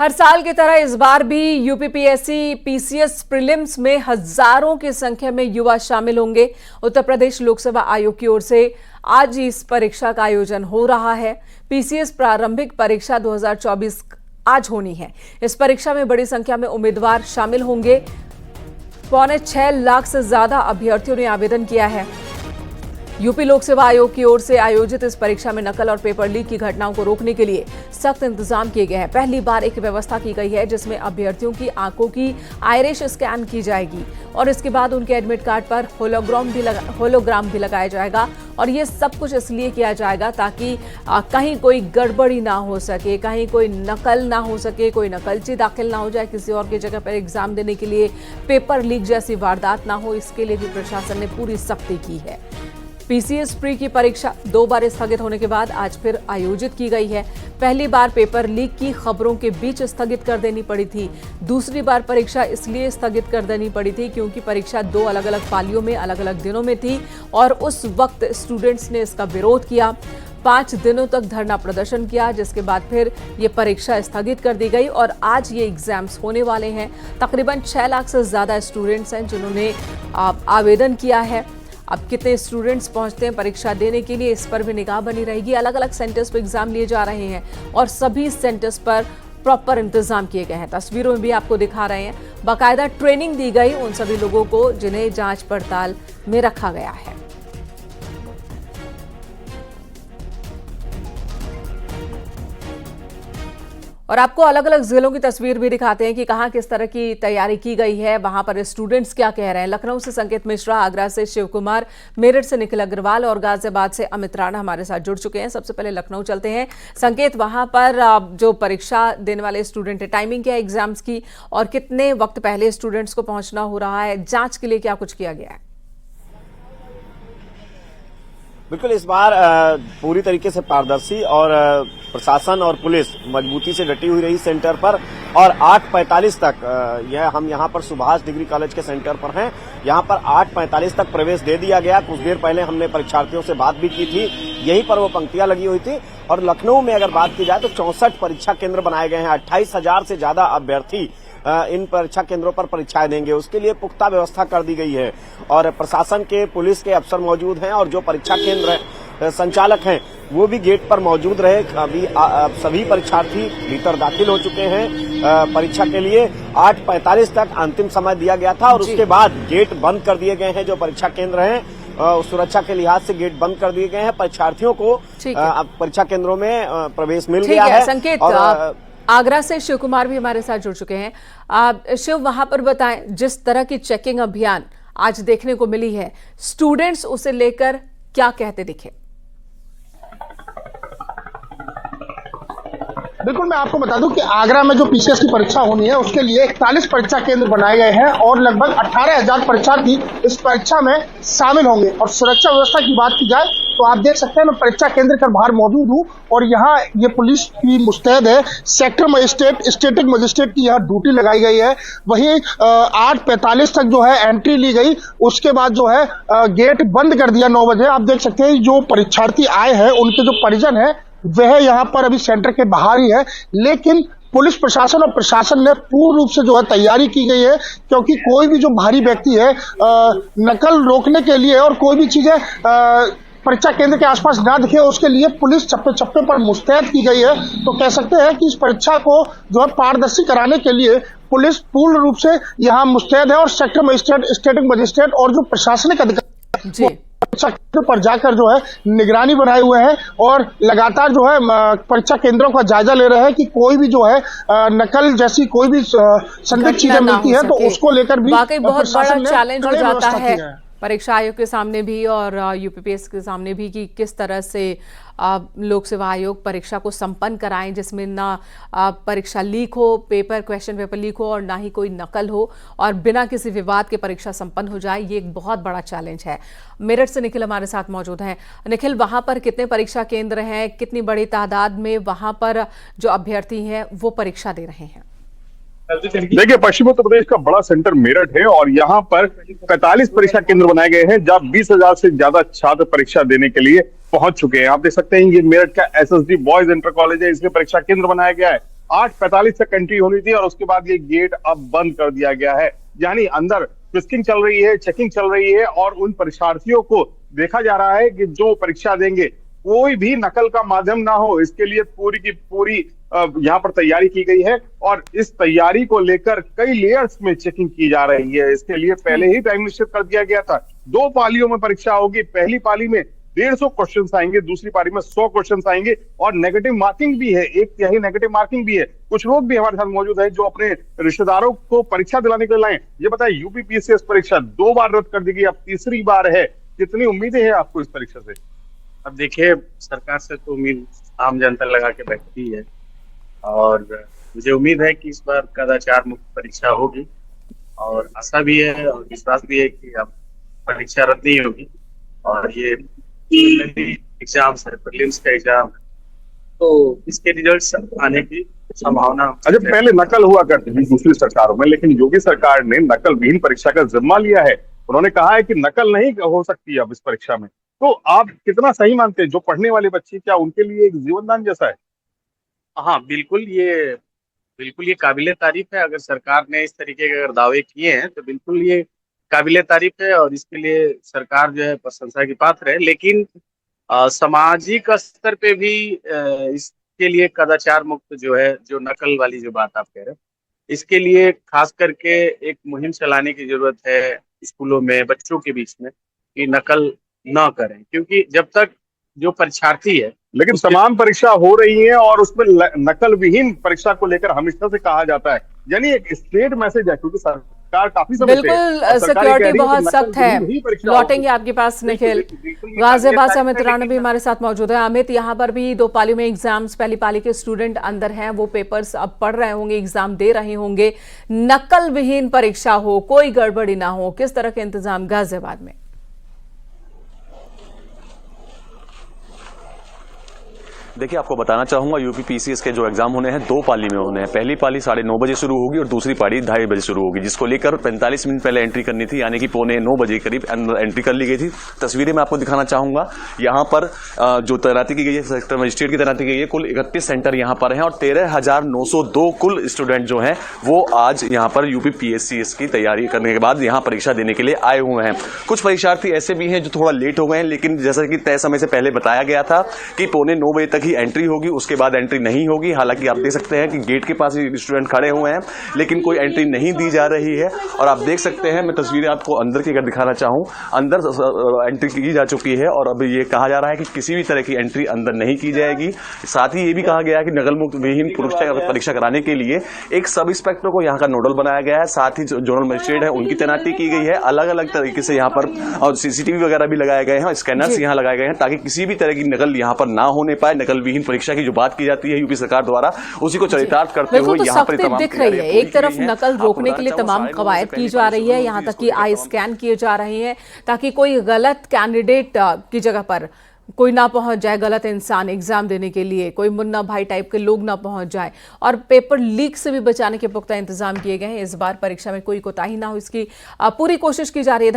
हर साल की तरह इस बार भी यूपीपीएससी पीसीएस प्रीलिम्स में हजारों की संख्या में युवा शामिल होंगे। उत्तर प्रदेश लोकसेवा आयोग की ओर से आज इस परीक्षा का आयोजन हो रहा है। पीसीएस प्रारंभिक परीक्षा 2024 आज होनी है। इस परीक्षा में बड़ी संख्या में उम्मीदवार शामिल होंगे। 6.25 लाख से ज्यादा अभ्यर्थियों ने आवेदन किया है। यूपी लोक सेवा आयोग की ओर से आयोजित इस परीक्षा में नकल और पेपर लीक की घटनाओं को रोकने के लिए सख्त इंतजाम किए गए हैं। पहली बार एक व्यवस्था की गई है जिसमें अभ्यर्थियों की आंखों की आइरिश स्कैन की जाएगी और इसके बाद उनके एडमिट कार्ड पर होलोग्राम भी लगाया जाएगा। और ये सब कुछ इसलिए किया जाएगा ताकि कहीं कोई गड़बड़ी ना हो सके, कहीं कोई नकल ना हो सके, कोई नकलची दाखिल ना हो जाए किसी और की जगह पर एग्जाम देने के लिए, पेपर लीक जैसी वारदात ना हो। इसके लिए भी प्रशासन ने पूरी सख्ती की है। पीसीएस प्री की परीक्षा 2 बार स्थगित होने के बाद आज फिर आयोजित की गई है। पहली बार पेपर लीक की खबरों के बीच स्थगित कर देनी पड़ी थी। दूसरी बार परीक्षा इसलिए स्थगित कर देनी पड़ी थी क्योंकि परीक्षा 2 अलग अलग पालियों में अलग अलग दिनों में थी और उस वक्त स्टूडेंट्स ने इसका विरोध किया। 5 दिनों तक धरना प्रदर्शन किया, जिसके बाद फिर ये परीक्षा स्थगित कर दी गई और आज ये एग्जाम्स होने वाले हैं। तकरीबन 6 लाख से ज्यादा स्टूडेंट्स हैं जिन्होंने आवेदन किया है। अब कितने स्टूडेंट्स पहुंचते हैं परीक्षा देने के लिए, इस पर भी निगाह बनी रहेगी। अलग अलग सेंटर्स पर एग्जाम लिए जा रहे हैं और सभी सेंटर्स पर प्रॉपर इंतजाम किए गए हैं। तस्वीरों में भी आपको दिखा रहे हैं। बाकायदा ट्रेनिंग दी गई उन सभी लोगों को जिन्हें जांच पड़ताल में रखा गया है। और आपको अलग अलग जिलों की तस्वीर भी दिखाते हैं कि कहां किस तरह की तैयारी की गई है, वहां पर स्टूडेंट्स क्या कह रहे हैं। लखनऊ से संकेत मिश्रा, आगरा से शिव कुमार, मेरठ से निखिल अग्रवाल और गाजियाबाद से अमित राणा हमारे साथ जुड़ चुके हैं। सबसे पहले लखनऊ चलते हैं। संकेत, वहां पर जो परीक्षा देने वाले स्टूडेंट है, टाइमिंग क्या है एग्जाम्स की और कितने वक्त पहले स्टूडेंट्स को पहुंचना हो रहा है? जांच के लिए क्या कुछ किया गया है? बिल्कुल, इस बार पूरी तरीके से पारदर्शी और प्रशासन और पुलिस मजबूती से डटी हुई रही सेंटर पर। और 8:45 तक हम यहाँ पर सुभाष डिग्री कॉलेज के सेंटर पर हैं। यहाँ पर 8:45 तक प्रवेश दे दिया गया। कुछ देर पहले हमने परीक्षार्थियों से बात भी की थी, यहीं पर वो पंक्तियां लगी हुई थी। और लखनऊ में अगर बात की जाए तो 64 परीक्षा केंद्र बनाए गए हैं। 28,000 से ज्यादा अभ्यर्थी इन परीक्षा केंद्रों पर परीक्षाएं देंगे। उसके लिए पुख्ता व्यवस्था कर दी गई है और प्रशासन के, पुलिस के अफसर मौजूद हैं और जो परीक्षा केंद्र संचालक हैं वो भी गेट पर मौजूद रहे। अभी सभी परीक्षार्थी भीतर दाखिल हो चुके हैं परीक्षा के लिए। 8:45 तक अंतिम समय दिया गया था और उसके बाद गेट बंद कर दिए गए हैं। जो परीक्षा केंद्र हैं सुरक्षा के लिहाज से गेट बंद कर दिए गए हैं। परीक्षार्थियों को परीक्षा केंद्रों में प्रवेश मिल गया है। संकेत, आगरा से शिव कुमार भी हमारे साथ जुड़ चुके हैं। शिव, वहां पर बताएं, जिस तरह की चेकिंग अभियान आज देखने को मिली है, स्टूडेंट्स उसे लेकर क्या कहते दिखे? बिल्कुल, मैं आपको बता दूं कि आगरा में जो पीसीएस की परीक्षा होनी है उसके लिए 41 परीक्षा केंद्र बनाए गए हैं और लगभग 18,000 परीक्षार्थी इस परीक्षा में शामिल होंगे। और सुरक्षा व्यवस्था की बात की जाए तो आप देख सकते हैं, मैं परीक्षा केंद्र के बाहर मौजूद हूं और यहाँ ये पुलिस की मुस्तैद है। सेक्टर मजिस्ट्रेट, स्टेटिक मजिस्ट्रेट की यहाँ ड्यूटी लगाई गई है। वहीं 8:45 तक जो है एंट्री ली गई। उसके बाद जो है गेट बंद कर दिया 9 बजे। आप देख सकते हैं जो परीक्षार्थी आए हैं उनके जो परिजन है वह यहाँ पर अभी सेंटर के बाहर ही है। लेकिन पुलिस प्रशासन और प्रशासन ने पूर्ण रूप से जो है तैयारी की गई है, क्योंकि कोई भी जो भारी व्यक्ति है नकल रोकने के लिए और कोई भी चीजें परीक्षा केंद्र के आसपास ना दिखे, उसके लिए पुलिस चप्पे चप्पे पर मुस्तैद की गई है। तो कह सकते हैं कि इस परीक्षा को जो है पारदर्शी कराने के लिए पुलिस पूर्ण रूप से यहाँ मुस्तैद है और सेक्टर मजिस्ट्रेट, स्टेटिक मजिस्ट्रेट और जो प्रशासनिक अधिकारी परीक्षा केंद्र पर जाकर जो है निगरानी बनाए हुए हैं और लगातार जो है परीक्षा केंद्रों का जायजा ले रहे हैं कि कोई भी जो है नकल जैसी कोई भी संदिग्ध चीजें मिलती है तो उसको लेकर भी वाकई बहुत बड़ा चैलेंज हो जाता है परीक्षा आयोग के सामने भी और यूपीपीएससी के सामने भी कि किस तरह से लोक सेवा आयोग परीक्षा को संपन्न कराएं जिसमें ना परीक्षा लीक हो, क्वेश्चन पेपर लीक हो और ना ही कोई नकल हो और बिना किसी विवाद के परीक्षा संपन्न हो जाए। ये एक बहुत बड़ा चैलेंज है। मेरठ से निखिल हमारे साथ मौजूद हैं। निखिल, वहां पर कितने परीक्षा केंद्र हैं, कितनी बड़ी तादाद में वहां पर जो अभ्यर्थी हैं वो परीक्षा दे रहे हैं? देखिए, पश्चिम उत्तर प्रदेश का बड़ा सेंटर मेरठ है और यहाँ पर 45 परीक्षा केंद्र बनाए गए हैं जहाँ 20,000 से ज्यादा छात्र परीक्षा देने के लिए पहुंच चुके हैं। आप देख सकते हैं ये मेरठ का एसएसडी बॉयज इंटर कॉलेज है, इसमें परीक्षा केंद्र बनाया गया है। 8:45 तक एंट्री होनी थी और उसके बाद ये गेट अब बंद कर दिया गया है। यानी अंदर फिस्किंग चल रही है, चेकिंग चल रही है और उन परीक्षार्थियों को देखा जा रहा है कि जो परीक्षा देंगे कोई भी नकल का माध्यम ना हो, इसके लिए पूरी की पूरी यहाँ पर तैयारी की गई है और इस तैयारी को लेकर कई लेयर्स में चेकिंग की जा रही है। इसके लिए पहले ही टाइम निश्चित कर दिया गया था। 2 पालियों में परीक्षा होगी। पहली पाली में 150 क्वेश्चन आएंगे, दूसरी पाली में 100 क्वेश्चन आएंगे और नेगेटिव मार्किंग भी है, 1/3 नेगेटिव मार्किंग भी है। कुछ लोग भी हमारे साथ मौजूद है जो अपने रिश्तेदारों को परीक्षा दिलाने के लिए लाए। ये बताए, यूपी पीसीएस परीक्षा 2 बार रद्द कर दी गई, अब तीसरी बार है। कितनी उम्मीदें हैं आपको इस परीक्षा से? अब देखिए, सरकार से तो उम्मीद आम जनता लगा के बैठती है और मुझे उम्मीद है कि इस बार कदाचार मुक्त परीक्षा होगी और आशा भी है और विश्वास भी है कि अब परीक्षा रद्द नहीं होगी और ये एग्जाम है, प्रीलिम्स का एग्जाम है, तो इसके रिजल्ट्स आने की संभावना। अच्छा, पहले नकल हुआ करती थी दूसरी सरकारों में, लेकिन योगी सरकार ने नकल विहीन परीक्षा का जिम्मा लिया है। उन्होंने कहा है कि नकल नहीं हो सकती अब इस परीक्षा में। तो आप कितना सही मानते हैं? जो पढ़ने वाले बच्चे, क्या उनके लिए एक जीवनदान जैसा है? हाँ, बिल्कुल ये काबिले तारीफ है। अगर सरकार ने इस तरीके के अगर दावे किए हैं तो बिल्कुल ये काबिले तारीफ है और इसके लिए सरकार जो है प्रशंसा की पात्र है। लेकिन सामाजिक स्तर पे भी इसके लिए कदाचार मुक्त जो है, जो नकल वाली जो बात आप कह रहे हैं, इसके लिए खास करके एक मुहिम चलाने की जरूरत है स्कूलों में, बच्चों के बीच में, कि नकल ना करें। क्योंकि जब तक जो परीक्षार्थी है, लेकिन तमाम परीक्षा हो रही है और उसमें नकल विहीन परीक्षा को लेकर हमेशा से कहा जाता है, यानी एक स्टेट मैसेज है। क्योंकि सरकार काफी समय से, बिल्कुल सिक्योरिटी बहुत सख्त है। लौटेंगे आपके पास निखिल। गाजियाबाद से अमित राणा भी हमारे साथ मौजूद है। अमित, यहाँ पर भी 2 पालियों में एग्जाम्स, पहली पाली के स्टूडेंट अंदर हैं, वो पेपर्स अब पढ़ रहे होंगे, एग्जाम दे रहे होंगे। नकल विहीन परीक्षा हो, कोई गड़बड़ी ना हो, किस तरह के इंतजाम गाजियाबाद में? देखिए, आपको बताना चाहूंगा, यूपी पीसीएस के जो एग्जाम होने हैं 2 पाली में होने हैं। पहली पाली 9:30 बजे शुरू होगी और दूसरी पाली 2:30 बजे शुरू होगी, जिसको लेकर 45 मिनट पहले एंट्री करनी थी, यानी कि 8:45 बजे करीब एंट्री कर ली गई थी। तस्वीरें मैं आपको दिखाना चाहूंगा। यहाँ पर जो तैनाती की गई है, सेक्टर मजिस्ट्रेट की तैनाती की गई है। कुल 31 सेंटर यहाँ पर हैं और 13,902 कुल स्टूडेंट जो हैं वो आज यहाँ पर यूपी पीएससीएस की तैयारी करने के बाद यहाँ परीक्षा देने के लिए आए हुए हैं। कुछ परीक्षार्थी ऐसे भी हैं जो थोड़ा लेट हो गए हैं, लेकिन जैसा कि तय समय से पहले बताया गया था कि 8:45 बजे तक ही एंट्री होगी, उसके बाद एंट्री नहीं होगी। हालांकि आप देख सकते हैं कि गेट के पास ही स्टूडेंट खड़े हुए हैं, लेकिन कोई एंट्री नहीं दी जा रही है। और आप देख सकते हैं, मैं तस्वीरें आपको अंदर की अगर दिखाना चाहूं, अंदर एंट्री की जा चुकी है और अब ये कहा जा रहा है कि किसी भी तरह की एंट्री अंदर नहीं की जाएगी। साथ ही ये भी कहा गया है कि नकल मुक्त विहीन परीक्षा कराने के लिए एक सब इंस्पेक्टर को यहाँ का नोडल बनाया गया है। साथ ही जोनल मजिस्ट्रेट है, उनकी तैनाती की गई है। अलग अलग तरीके से यहाँ पर और सीसीटीवी वगैरह भी लगाए गए हैं, स्कैनर्स यहाँ लगाए गए हैं, ताकि किसी भी तरह की नकल यहाँ पर ना होने पाए। नकल विहीन परीक्षा की जो बात की जाती है यूपी सरकार द्वारा, उसी को चरितार्थ करते हुए यहाँ पर तमाम दिख रही है। एक तरफ नकल रोकने के लिए तमाम कवायद की जा रही है, यहाँ तक कि आई स्कैन किए जा रहे हैं ताकि कोई गलत कैंडिडेट की जगह पर कोई ना पहुंच जाए, गलत इंसान एग्जाम देने के लिए, कोई मुन्ना भाई टाइप के लोग ना पहुंच जाए। और पेपर लीक से भी बचाने के पुख्ता इंतजाम किए गए हैं। इस बार परीक्षा में कोई कोताही ना हो, इसकी पूरी कोशिश की जा रही है।